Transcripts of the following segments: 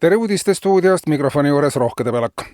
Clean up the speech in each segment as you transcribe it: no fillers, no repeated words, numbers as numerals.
Tere uudiste stuudiost, mikrofoni juures Rohke Debelak.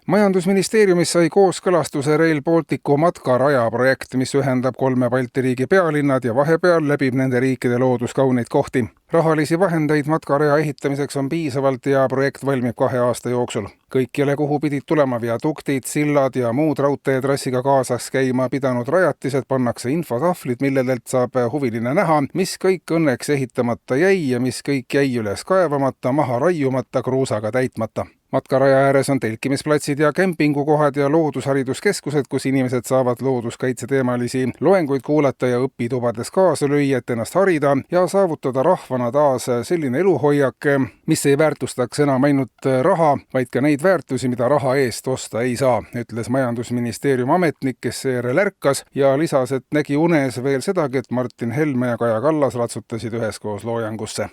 Majandusministeeriumis sai kooskõlastuse Rail Balticu matkaraja projekt, mis ühendab 3 Balti riigi pealinnad ja vahepeal läbib nende riikide looduskauneid kohti. Rahalisi vahendeid matkaraja ehitamiseks on piisavalt ja projekt valmib 2 aasta jooksul. Kõikjale, kuhu pidid tulema viaduktid, sillad ja muud raudteetrassiga kaasas käima pidanud rajatised, pannakse infotahvlid, milledelt saab huviline näha, mis kõik õnneks ehitamata jäi ja mis kõik jäi üles kaevamata, maha raiumata, kruusaga täitmata. Matkaraja ääres on telkimisplatsid ja kempingukohad ja loodushariduskeskused, kus inimesed saavad looduskaitseteemalisi loenguid kuulata ja õpitubades kaasa lüüa, et ennast harida ja saavutada rahvana taas selline eluhoiak, mis ei väärtustaks enam ainult raha, vaid ka neid väärtusi, mida raha eest osta ei saa, ütles Majandusministeeriumi ametnik, kes seejärel ärkas ja lisas, et nägi unes veel sedagi, et Martin Helme ja Kaja Kallas ratsutasid üheskoos loojangusse.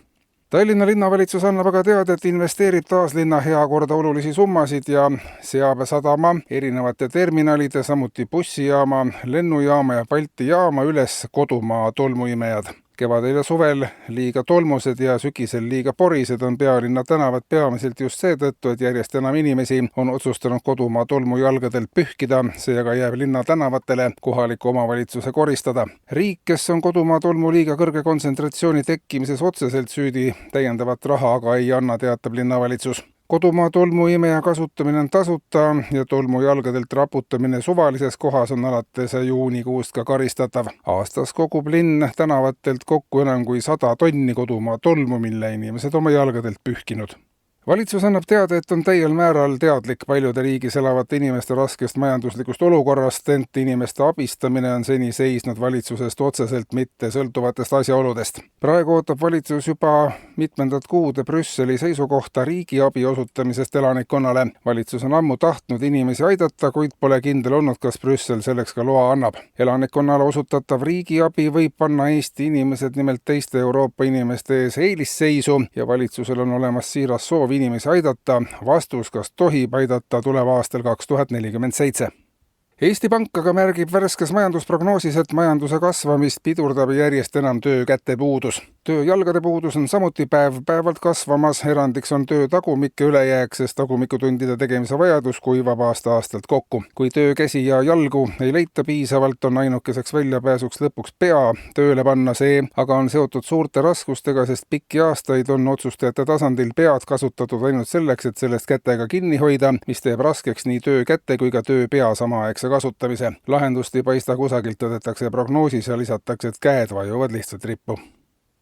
Tallinna linnavalitsus annab aga teada, et investeerib taas linna heakorda olulisi summasid ja seab sadama, erinevate terminalide, samuti bussijaama, lennujaama ja Balti jaama üles kodumaa tolmuimejad. Kevadel ja suvel liiga tolmused ja sügisel liiga porised on pealinna tänavad peamiselt just seetõttu, et järjest enam inimesi on otsustanud kodumaa tolmujalgadelt pühkida, see aga jääb linna tänavatele kohaliku omavalitsuse koristada. Riik, kes on kodumaa tolmu liiga kõrge kontsentratsiooni tekkimises otseselt süüdi, täiendavat raha aga ei anna, teatab linnavalitsus. Kodumaa tolmuimeja kasutamine on tasuta ja tolmujalgadelt raputamine suvalises kohas on alates juunikuust ka karistatav. Aastas kogub linn tänavatelt kokku enam kui 100 tonni kodumaa tolmu, mille inimesed oma jalgadelt pühkinud. Valitsus annab teada, et on täiel määral teadlik paljude riigis elavate inimeste raskest majanduslikust olukorrast, ent inimeste abistamine on seni seisnud valitsusest otseselt mitte sõltuvatest asjaoludest. Praegu ootab valitsus juba mitmendat kuud Brüsseli seisukohta riigiabi osutamisest elanikkonnale. Valitsus on ammu tahtnud inimesi aidata, kuid pole kindel olnud, kas Brüssel selleks ka loa annab. Elanikkonnale osutatav riigiabi võib panna Eesti inimesed nimelt teiste Euroopa inimeste ees eelisseisu ja valitsusel on olemas siiras soov inimesi aidata. Vastus, kas tohib aidata, tuleb aastal 2047. Eesti Pank aga märgib värskes majandusprognoosis, et majanduse kasvamist pidurdab järjest enam töökäte puudus. Tööjalgade puudus on samuti päev-päevalt kasvamas, erandiks on töö tagumike ülejääk, sest tagumikutundide tegemise vajadus kuivab aasta-aastalt kokku. Kui töökäsi ja jalgu ei leita piisavalt, on ainukeseks väljapääsuks lõpuks pea tööle panna, see aga on seotud suurte raskustega, sest pikki aastaid on otsustajate tasandil pead kasutatud ainult selleks, et sellest kätega kinni hoida, mis teeb raskeks nii töökäte kui ka tööpea samaaegse kasutamise. Lahendust ei paista kusagilt, tõdetakse prognoosis ja lisatakse, et käed vajuvad lihtsalt rippu.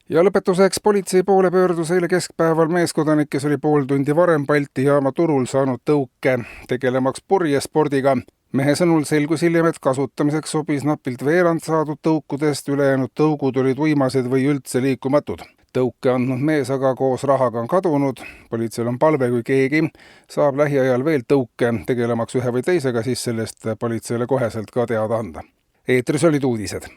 Ja lõpetuseks politsei poole pöördus eile keskpäeval meeskodanik, kes oli pool tundi varem Balti jaama turul saanud tõuke tegelemaks purjespordiga. Mehe sõnul selgus hiljem, et kasutamiseks sobis napilt veerand saadud tõukudest, ülejäänud tõugud olid uimased või üldse liikumatud. Tõuke andnud mees aga koos rahaga on kadunud. Politseil on palve, kui keegi saab lähiajal veel tõuke tegelemaks ühe või teisega, siis sellest politseile koheselt ka teada anda. Eetris olid uudised.